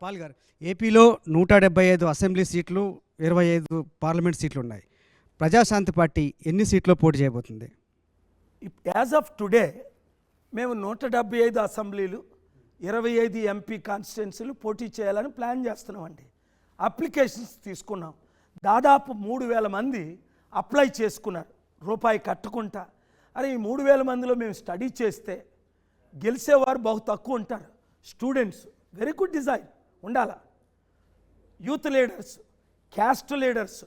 Paul గారు, ఏపీలో 175 assembly సీట్లు, 25 పార్లమెంట్ సీట్లు ఉన్నాయి. ప్రజాశాంతి పార్టీ ఎన్ని సీట్లో పోటీ చేయబోతుంది? యాజ్ ఆఫ్ టుడే మేము 175 అసెంబ్లీలు, 25 ఎంపీ కాన్స్టిట్యున్సీలు పోటీ చేయాలని ప్లాన్ చేస్తున్నామండి. అప్లికేషన్స్ తీసుకున్నాం. దాదాపు 3000 మంది అప్లై చేసుకున్నారు రూపాయి కట్టుకుంటా. అరే ఈ 3000 మందిలో మేము స్టడీ చేస్తే గెలిచేవారు బహు తక్కువ ఉంటారు. స్టూడెంట్స్ వెరీ గుడ్ డిజైన్ ఉండాలా, యూత్ లీడర్స్, క్యాస్ట్ లీడర్స్,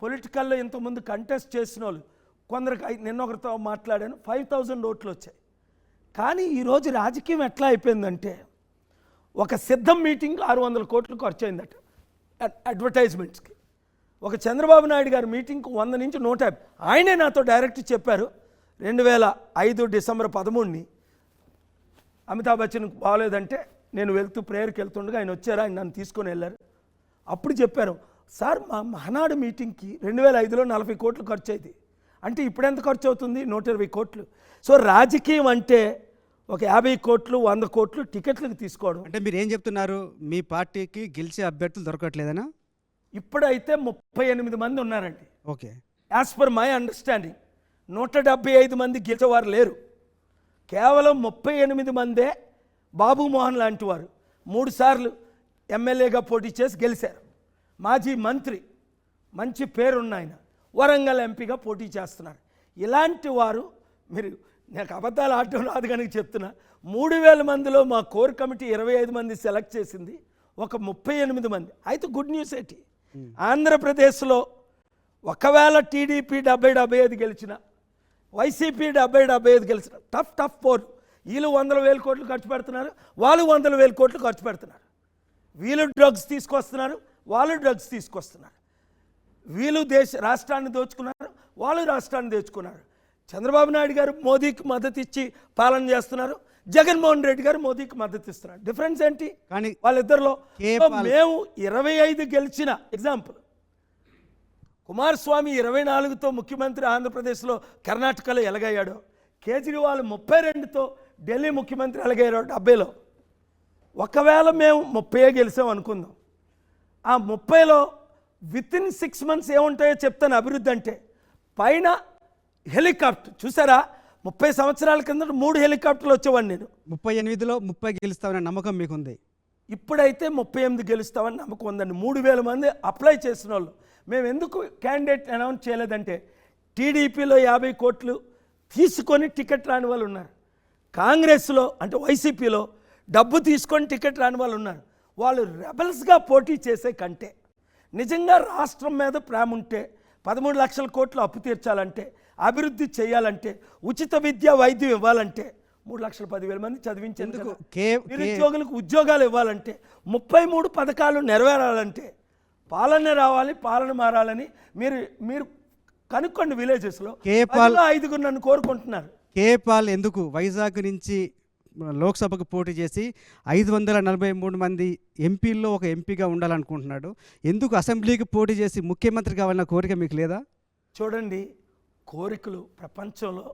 పొలిటికల్లో ఇంతకుముందు కంటెస్ట్ చేసిన వాళ్ళు కొందరికి నిన్న ఒకరితో మాట్లాడాను, 5000 ఓట్లు వచ్చాయి. కానీ ఈరోజు రాజకీయం ఎట్లా అయిపోయిందంటే ఒక సిద్ధం మీటింగ్ 600 కోట్లు ఖర్చు అయిందట అడ్వర్టైజ్మెంట్స్కి. ఒక చంద్రబాబు నాయుడు గారి మీటింగ్కి 100 నుంచి 150. ఆయనే నాతో డైరెక్ట్ చెప్పారు 2005 డిసెంబర్ 13ని అమితాబ్ బచ్చన్ బాగోలేదంటే నేను వెళ్తూ ప్రేయర్కి వెళ్తుండగా ఆయన వచ్చారు, ఆయన నన్ను తీసుకొని వెళ్ళారు. అప్పుడు చెప్పారు, సార్ మా మహానాడు మీటింగ్కి 2005లో 40 కోట్లు ఖర్చు అయింది, అంటే ఇప్పుడు ఎంత ఖర్చు అవుతుంది? 120 కోట్లు. సో రాజకీయం అంటే ఒక 50 కోట్లు 100 కోట్లు టికెట్లకు తీసుకోవడం. అంటే మీరు ఏం చెప్తున్నారు? మీ పార్టీకి గెలిచే అభ్యర్థులు దొరకట్లేదనా? ఇప్పుడైతే 38 మంది ఉన్నారండి. Okay, as per my understanding 175 మంది గెలిచేవారు లేరు. కేవలం 38 మందే బాబు మోహన్ లాంటి వారు 3 సార్లు ఎమ్మెల్యేగా పోటీ చేసి గెలిచారు. మాజీ మంత్రి, మంచి పేరున్న ఆయన, వరంగల్ ఎంపీగా పోటీ చేస్తున్నారు. ఇలాంటి వారు, మీరు నాకు అబద్ధాలు ఆడటం రాదు కనుక చెప్తున్నా, 3000 మందిలో మా కోర్ కమిటీ 25 మంది సెలెక్ట్ చేసింది, ఒక 38 మంది. అయితే గుడ్ న్యూస్ ఏంటి, ఆంధ్రప్రదేశ్లో ఒకవేళ టీడీపీ 70-75 గెలిచిన, వైసీపీ 70-75 గెలిచిన, టఫ్ పోర్. వీళ్ళు 100,000 కోట్లు ఖర్చు పెడుతున్నారు, వాళ్ళు 100,000 కోట్లు ఖర్చు పెడుతున్నారు. వీళ్ళు డ్రగ్స్ తీసుకొస్తున్నారు, వాళ్ళు డ్రగ్స్ తీసుకొస్తున్నారు. వీళ్ళు రాష్ట్రాన్ని దోచుకున్నారు, వాళ్ళు రాష్ట్రాన్ని దోచుకున్నారు. చంద్రబాబు నాయుడు గారు మోదీకి మద్దతు ఇచ్చి పాలన చేస్తున్నారు, జగన్మోహన్ రెడ్డి గారు మోదీకి మద్దతు ఇస్తున్నారు. డిఫరెన్స్ ఏంటి కానీ వాళ్ళిద్దరిలో? మేము 25 గెలిచిన ఎగ్జాంపుల్, కుమారస్వామి 24తో ముఖ్యమంత్రి ఆంధ్రప్రదేశ్లో, కర్ణాటకలో ఎలాగయ్యాడో, కేజ్రీవాల్ 32తో ఢిల్లీ ముఖ్యమంత్రి ఎలాగయ్యాడో 70లో. ఒకవేళ మేము 30 గెలిచాం అనుకుందాం, ఆ 30లో వితిన్ 6 మంత్స్ ఏముంటాయో చెప్తాను. అభివృద్ధి అంటే పైన హెలికాప్టర్ చూసారా, 30 సంవత్సరాల కింద 3 హెలికాప్టర్లు వచ్చేవాడిని నేను. 38లో 30 గెలుస్తామనే నమ్మకం మీకుంది? ఇప్పుడైతే 38 గెలుస్తామని నమ్మకం ఉందండి. 3000 మంది అప్లై చేసిన వాళ్ళు. మేము ఎందుకు క్యాండిడేట్ అనౌన్స్ చేయలేదంటే, టీడీపీలో 50 కోట్లు తీసుకొని టికెట్ రాని వాళ్ళు ఉన్నారు, కాంగ్రెస్లో అంటే వైసీపీలో డబ్బు తీసుకొని టికెట్ రాని వాళ్ళు ఉన్నారు. వాళ్ళు రెబల్స్గా పోటీ చేసే కంటే నిజంగా రాష్ట్రం మీద ప్రేమ ఉంటే, 13 లక్షల కోట్లు అప్పు తీర్చాలంటే, అభివృద్ధి చేయాలంటే, ఉచిత విద్య వైద్యం ఇవ్వాలంటే, 3,10,000 మంది చదివించేందుకు, నిరుద్యోగులకు ఉద్యోగాలు ఇవ్వాలంటే, 33 పథకాలు నెరవేరాలంటే పాలన రావాలి, పాలన మారాలని మీరు కనుక్కోండి. విలేజెస్లో 5 నన్ను కోరుకుంటున్నారు. కేపాల్ ఎందుకు వైజాగ్ నుంచి లోక్సభకు పోటీ చేసి 543 మంది ఎంపీల్లో ఒక ఎంపీగా ఉండాలనుకుంటున్నాడు? ఎందుకు అసెంబ్లీకి పోటీ చేసి ముఖ్యమంత్రి కావాలన్న కోరిక మీకు లేదా? చూడండి, కోరికలు ప్రపంచంలో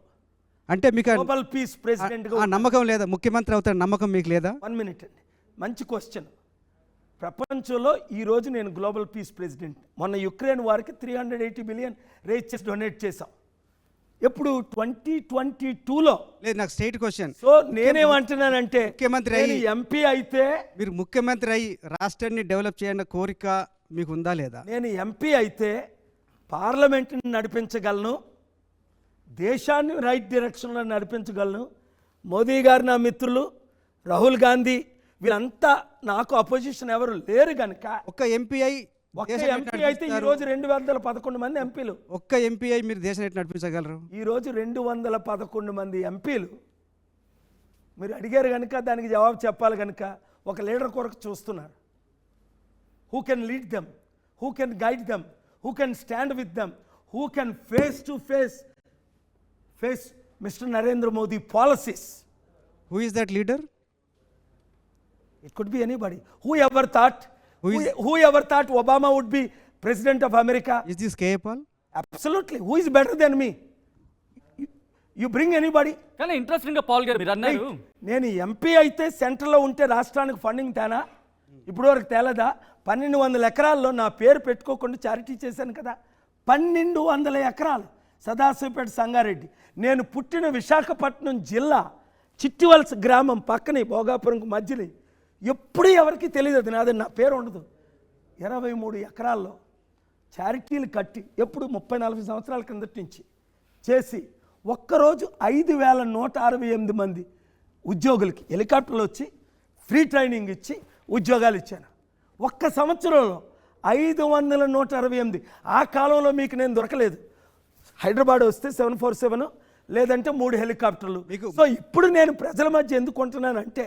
అంటే మీకు గ్లోబల్ పీస్ ప్రెసిడెంట్గా నమ్మకం లేదా? ముఖ్యమంత్రి అవుతాడు నమ్మకం మీకు లేదా? 1 మినిట్ అండి, మంచి క్వశ్చన్. ప్రపంచంలో ఈరోజు నేను గ్లోబల్ పీస్ ప్రెసిడెంట్. మొన్న యుక్రెయిన్ వారికి 380 బిలియన్ రేజ్ చేసి డొనేట్ చేశాం. ఎప్పుడు 2022లో. లేదు, నాకు స్ట్రైట్ క్వశ్చన్. సో నేనేమంటున్నానంటే, ముఖ్యమంత్రి అయ్యి ఎంపీ అయితే, మీరు ముఖ్యమంత్రి అయ్యి రాష్ట్రాన్ని డెవలప్ చేయాలన్న కోరిక మీకు ఉందా లేదా? నేను ఎంపీ అయితే పార్లమెంట్ని నడిపించగలను, దేశాన్ని రైట్ డైరెక్షన్లో నడిపించగలను. మోదీ గారు నా మిత్రులు, రాహుల్ గాంధీ, వీళ్ళంతా నాకు అపోజిషన్ ఎవరు లేరు కనుక ఒక్క ఎంపీ అయితే ఈరోజు 211 మంది ఎంపీలు. ఒక్క ఎంపీ అయి మీరు దేశాన్ని నడిపించగలరు? ఈరోజు 211 మంది ఎంపీలు. మీరు అడిగారు కనుక దానికి జవాబు చెప్పాలి కనుక ఒక లీడర్ కొరకు చూస్తున్నారు. Who can lead them, who can guide them, who can stand with them, who can face to face mister Narendra Modi policies. Who is that leader? It could be anybody. Whoever thought Obama would be president of America? Is this K-Paul? Absolutely. Who is better than me? You bring anybody. కానీ interesting గా Paul గారు మీరు అన్నారు, నేను MP అయితే సెంట్రల్లో ఉంటే రాష్ట్రానికి ఫండింగ్ తేనా, ఇప్పుడు వరకు తేలదా? 1200 ఎకరాల్లో నా పేరు పెట్టుకోకుండా చారిటీ చేశాను కదా. 1200 ఎకరాలు సదాశివపేట సంగారెడ్డి. నేను పుట్టిన విశాఖపట్నం జిల్లా చిట్టివలస గ్రామం పక్కనే భోగాపురంకు మధ్యలో. ఎప్పుడు ఎవరికి తెలియదు అది నాదని, నా పేరు ఉండదు. 23 ఎకరాల్లో చారిటీలు కట్టి ఎప్పుడు 30-40 సంవత్సరాల కిందటి నుంచి చేసి ఒక్కరోజు 5168 మంది ఉద్యోగులకి హెలికాప్టర్లు వచ్చి ఫ్రీ ట్రైనింగ్ ఇచ్చి ఉద్యోగాలు ఇచ్చాను. ఒక్క సంవత్సరంలో 5168. ఆ కాలంలో మీకు నేను దొరకలేదు. హైదరాబాద్ వస్తే 747 లేదంటే 3 హెలికాప్టర్లు. సో ఇప్పుడు నేను ప్రజల మధ్య ఎందుకు ఉంటున్నానంటే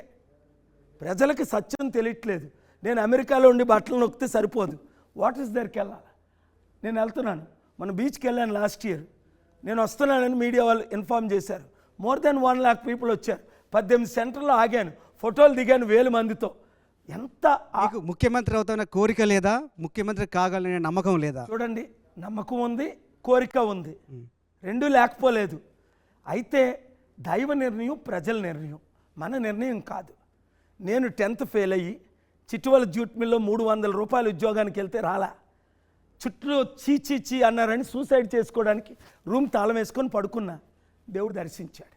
ప్రజలకి సత్యం తెలియట్లేదు. నేను అమెరికాలో ఉండి బట్టలు నొక్కితే సరిపోదు, వాటర్స్ దగ్గరికి వెళ్ళాలి. నేను వెళ్తున్నాను, మన బీచ్కి వెళ్ళాను లాస్ట్ ఇయర్. నేను వస్తున్నానని మీడియా వాళ్ళు ఇన్ఫార్మ్ చేశారు. మోర్ దెన్ 1 lakh పీపుల్ వచ్చారు. 18 సెంటర్లో ఆగాను, ఫోటోలు దిగాను 1000 మందితో. ఎంత ముఖ్యమంత్రి అవుతున్న కోరిక లేదా, ముఖ్యమంత్రి కాగలనే నమ్మకం లేదా? చూడండి, నమ్మకం ఉంది, కోరిక ఉంది, రెండూ లేకపోలేదు. అయితే దైవ నిర్ణయం, ప్రజల నిర్ణయం, మన నిర్ణయం కాదు. నేను 10th ఫెయిల్ అయ్యి చిట్టువల జూట్ మిల్లో 300 రూపాయలు ఉద్యోగానికి వెళ్తే రాలా. చుట్టూ చీ అన్నారని సూసైడ్ చేసుకోవడానికి రూమ్ తాళం వేసుకొని పడుకున్నా. దేవుడు దర్శించాడు.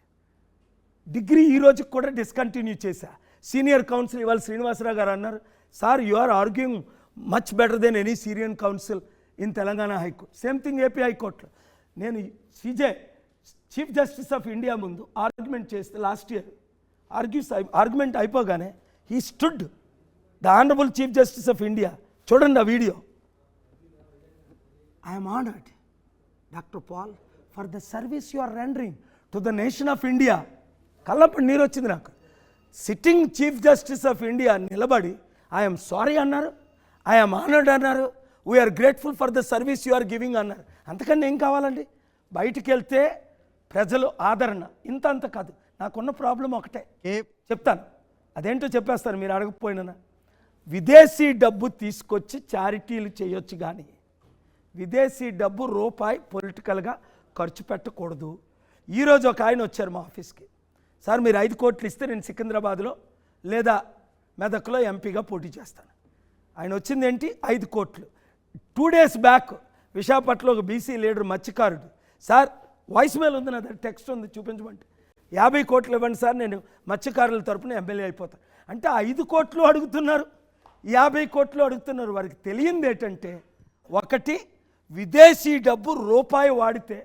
డిగ్రీ ఈ రోజుకి కూడా డిస్కంటిన్యూ చేశా. సీనియర్ కౌన్సిల్ ఇవాళ శ్రీనివాసరావు గారు అన్నారు, sir you are arguing much better than any senior counsel in Telangana high court. Same thing AP హైకోర్టులో. నేను CJ chief justice of India ముందు ఆర్గ్యుమెంట్ చేస్తే లాస్ట్ ఇయర్ ఆర్గ్యుమెంట్ అయిపోగానే he stood the honourable chief justice of India. చూడండి ఆ వీడియో. I'm honoured doctor Paul for the service you are rendering to the nation of India. కళ్ళప్పుడు నీరు వచ్చింది నాకు. Sitting chief justice of India నిలబడి I'm sorry అన్నారు, ఐఎమ్ ఆనర్డ్ అన్నారు, we're grateful for the service you are giving అన్నారు. అంతకన్నా ఏం కావాలండి? బయటికి వెళ్తే ప్రజలు ఆదరణ ఇంత కాదు. నాకున్న ప్రాబ్లం ఒకటే చెప్తాను, అదేంటో చెప్పేస్తాను మీరు అడగకపోయినా. విదేశీ డబ్బు తీసుకొచ్చి చారిటీలు చేయొచ్చు, కానీ విదేశీ డబ్బు రూపాయి పొలిటికల్గా ఖర్చు పెట్టకూడదు. ఈరోజు ఒక ఆయన వచ్చారు మా ఆఫీస్కి, సార్ మీరు 5 కోట్లు ఇస్తే నేను సికింద్రాబాద్లో లేదా మెదక్లో ఎంపీగా పోటీ చేస్తాను. ఆయన వచ్చింది ఏంటి? 5 కోట్లు. 2 days బ్యాక్ విశాఖపట్నంలో ఒక బీసీ లీడర్ మత్స్యకారుడు, సార్ వాయిస్ మెయిల్ ఉంది నా దగ్గర, టెక్స్ట్ ఉంది చూపించమంటే, 50 కోట్లు ఇవ్వండి సార్, నేను మత్స్యకారుల తరపున ఎమ్మెల్యే అయిపోతాను అంటే 5 కోట్లు అడుగుతున్నారు, 50 కోట్లు అడుగుతున్నారు. వారికి తెలియంది ఏంటంటే, ఒకటి విదేశీ డబ్బు రూపాయి వాడితే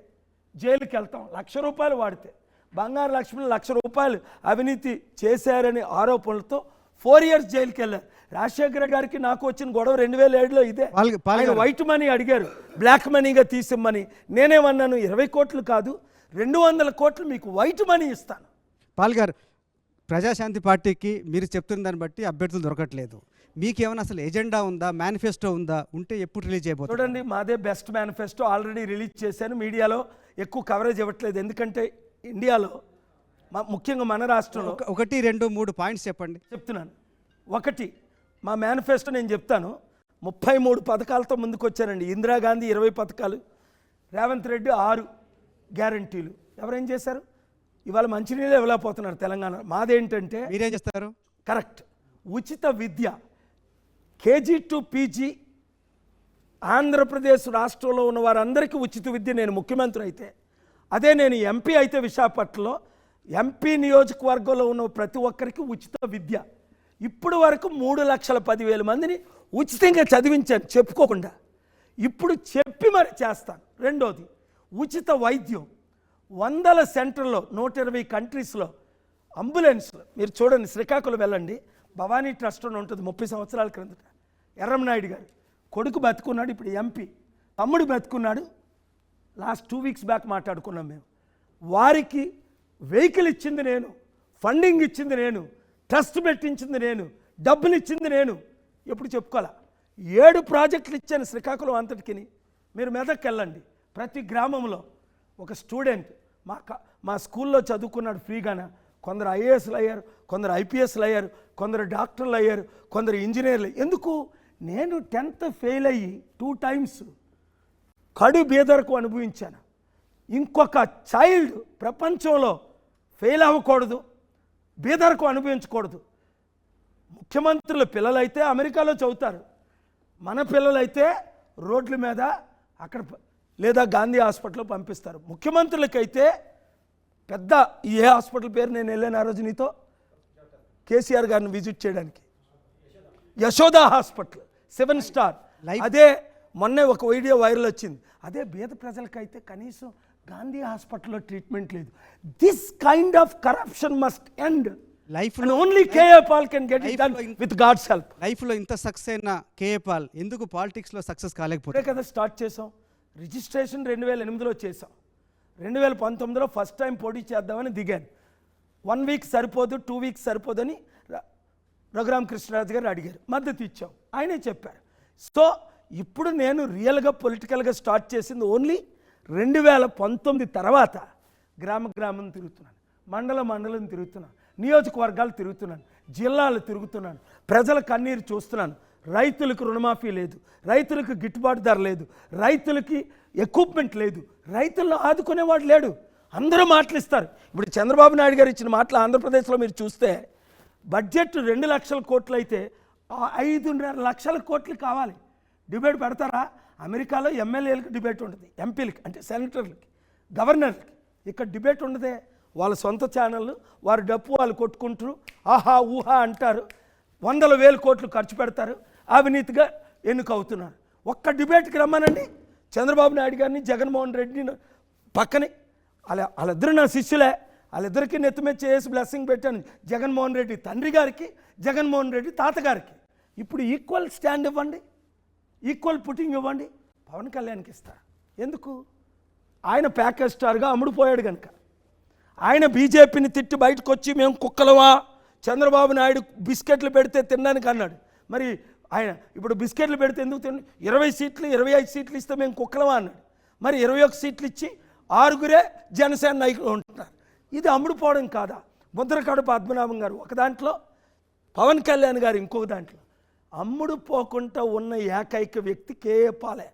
జైలుకి వెళ్తాం, 1,00,000 రూపాయలు వాడితే. బంగారు లక్ష్మణ్ 1,00,000 రూపాయలు అవినీతి చేశారని ఆరోపణలతో 4 years జైలుకి వెళ్ళారు. రాజశేఖర గారికి నాకు వచ్చిన గొడవ 2007లో ఇదే. ఆయన వైట్ మనీ అడిగారు, బ్లాక్ మనీగా తీసిమ్మని. నేనేమన్నాను, 20 కోట్లు కాదు 200 కోట్లు మీకు వైట్ మనీ ఇస్తాను. పాల్ గారు, ప్రజాశాంతి పార్టీకి మీరు చెప్తున్న దాన్ని బట్టి అభ్యర్థులు దొరకట్లేదు. మీకేమైనా అసలు ఎజెండా ఉందా, మేనిఫెస్టో ఉందా? ఉంటే ఎప్పుడు రిలీజ్ అయిపోతుంది? చూడండి, మాదే బెస్ట్ మేనిఫెస్టో ఆల్రెడీ రిలీజ్ చేశాను. మీడియాలో ఎక్కువ కవరేజ్ ఇవ్వట్లేదు, ఎందుకంటే ఇండియాలో ముఖ్యంగా మన రాష్ట్రంలో 1, 2, 3 పాయింట్స్ చెప్పండి. చెప్తున్నాను. 1, మా మేనిఫెస్టో నేను చెప్తాను. 33 పథకాలతో ముందుకు వచ్చానండి. ఇందిరాగాంధీ 20 పథకాలు, రేవంత్ రెడ్డి 6 గ్యారంటీలు. ఎవరేం చేశారు? ఇవాళ మంచినీళ్ళు ఇవ్వలేకపోతున్నారు తెలంగాణ. మాదేంటంటే, మీరేం చేస్తారు? కరెక్ట్, ఉచిత విద్య KG to PG ఆంధ్రప్రదేశ్ రాష్ట్రంలో ఉన్న వారందరికీ ఉచిత విద్య. నేను ముఖ్యమంత్రి అయితే, అదే నేను ఎంపీ అయితే విశాఖపట్నంలో ఎంపీ నియోజకవర్గంలో ఉన్న ప్రతి ఒక్కరికి ఉచిత విద్య. ఇప్పుడు వరకు 3,10,000 మందిని ఉచితంగా చదివించాను చెప్పుకోకుండా. ఇప్పుడు చెప్పి మరి చేస్తాను. రెండోది, ఉచిత వైద్యం 100 సెంటర్లో 120 కంట్రీస్లో. అంబులెన్స్లు మీరు చూడండి, శ్రీకాకుళం వెళ్ళండి, భవానీ ట్రస్ట్ అని ఉంటుంది. 30 సంవత్సరాల క్రిందట ఎర్రంనాయుడు గారు కొడుకు బతుకున్నాడు, ఇప్పుడు ఎంపీ. తమ్ముడు బతుకున్నాడు, లాస్ట్ 2 weeks బ్యాక్ మాట్లాడుకున్నాం మేము. వారికి వెహికల్ ఇచ్చింది నేను, ఫండింగ్ ఇచ్చింది నేను, ట్రస్ట్ పెట్టించింది నేను, డబ్బులు ఇచ్చింది నేను. ఎప్పుడు చెప్పుకోవాలా? 7 ప్రాజెక్టులు ఇచ్చాను శ్రీకాకుళం అంతటికి. మీరు మెదక్కి వెళ్ళండి, ప్రతి గ్రామంలో ఒక స్టూడెంట్ మా స్కూల్లో చదువుకున్నాడు ఫ్రీగానే. కొందరు IASలు అయ్యారు, కొందరు IPSలు అయ్యారు, కొందరు డాక్టర్లు అయ్యారు, కొందరు ఇంజనీర్లు. ఎందుకు? నేను 10th ఫెయిల్ అయ్యి 2 times కడు బేదరకు అనుభవించాను. ఇంకొక చైల్డ్ ప్రపంచంలో ఫెయిల్ అవ్వకూడదు, బేదరకు అనుభవించకూడదు. ముఖ్యమంత్రుల పిల్లలైతే అమెరికాలో చదువుతారు, మన పిల్లలైతే రోడ్ల మీద అక్కడ లేదా గాంధీ హాస్పిటల్లో పంపిస్తారు. ముఖ్యమంత్రులకైతే పెద్ద ఏ హాస్పిటల్ పేరు నేను వెళ్ళాను ఆ రోజు నీతో కేసీఆర్ గారిని విజిట్ చేయడానికి, యశోదా హాస్పిటల్ 7 స్టార్. అదే మొన్నే ఒక వీడియో వైరల్ వచ్చింది. అదే పేద ప్రజలకైతే కనీసం గాంధీ హాస్పిటల్లో ట్రీట్మెంట్ లేదు. This kind of corruption must end. లైఫ్లో only KA Paul can get it done with God's help. లైఫ్లో ఇంత సక్సెస్ అయిన కేఏ పాల్ ఎందుకు పాలిటిక్స్లో సక్సెస్ కాలేకపోతే? ఇప్పుడే కదా స్టార్ట్ చేసాం. రిజిస్ట్రేషన్ 2008లో చేసాం. 2019లో ఫస్ట్ టైం పోటీ చేద్దామని దిగాను. 1 వీక్ సరిపోదు, 2 వీక్స్ సరిపోదని రఘురామ కృష్ణరాజు గారు అడిగారు, మద్దతు ఇచ్చాం, ఆయనే చెప్పారు. సో ఇప్పుడు నేను రియల్గా పొలిటికల్గా స్టార్ట్ చేసింది ఓన్లీ 2019 తర్వాత. గ్రామం తిరుగుతున్నాను, మండలం తిరుగుతున్నాను, నియోజకవర్గాలు తిరుగుతున్నాను, జిల్లాలు తిరుగుతున్నాను, ప్రజల కన్నీరు చూస్తున్నాను. రైతులకు రుణమాఫీ లేదు, రైతులకు గిట్టుబాటు ధర లేదు, రైతులకి ఎక్విప్మెంట్ లేదు, రైతులను ఆదుకునేవాడు లేడు. అందరూ మాటలు ఇస్తారు. ఇప్పుడు చంద్రబాబు నాయుడు గారు ఇచ్చిన మాటలు ఆంధ్రప్రదేశ్లో మీరు చూస్తే బడ్జెట్ 2 లక్షల కోట్లు అయితే 5.5 లక్షల కోట్లు కావాలి. డిబేట్ పెడతారా? అమెరికాలో ఎమ్మెల్యేలకు డిబేట్ ఉంటుంది, ఎంపీలకి అంటే సెనేటర్లకి, గవర్నర్లకి. ఇక్కడ డిబేట్ ఉండదే. వాళ్ళ సొంత ఛానళ్ళు, వారి డప్పు వాళ్ళు కొట్టుకుంటారు, ఆహా ఊహా అంటారు, 100,000 కోట్లు ఖర్చు పెడతారు, అవినీతిగా ఎన్నికవుతున్నారు. ఒక్క డిబేట్కి రమ్మనండి చంద్రబాబు నాయుడు గారిని, జగన్మోహన్ రెడ్డిని పక్కనే. వాళ్ళిద్దరు నా శిష్యులే, వాళ్ళిద్దరికీ నెత్తి మీద చేసి బ్లెస్సింగ్ పెట్టాను. జగన్మోహన్ రెడ్డి తండ్రి గారికి, జగన్మోహన్ రెడ్డి తాతగారికి. ఇప్పుడు ఈక్వల్ స్టాండ్ ఇవ్వండి, ఈక్వల్ పుట్టింగ్ ఇవ్వండి. పవన్ కళ్యాణ్కి ఇస్తా. ఎందుకు? ఆయన ప్యాకేజ్ స్టార్గా అమ్ముడుపోయాడు కనుక. ఆయన బీజేపీని తిట్టి బయటకు వచ్చి మేము కుక్కలవా, చంద్రబాబు నాయుడు బిస్కెట్లు పెడితే తినడానికి అన్నాడు. మరి ఆయన ఇప్పుడు బిస్కెట్లు పెడితే ఎందుకు 20 సీట్లు 25 సీట్లు ఇస్తే మేము కుక్కలవా అన్నాడు. మరి 21 సీట్లు ఇచ్చి 6 జనసేన నాయకులు ఉంటున్నారు. ఇది అమ్ముడుపోవడం కాదా? ముద్రకడ పద్మనాభం గారు ఒక దాంట్లో, పవన్ కళ్యాణ్ గారు ఇంకొక దాంట్లో. అమ్ముడు పోకుండా ఉన్న ఏకైక వ్యక్తి కేఏ పాలే.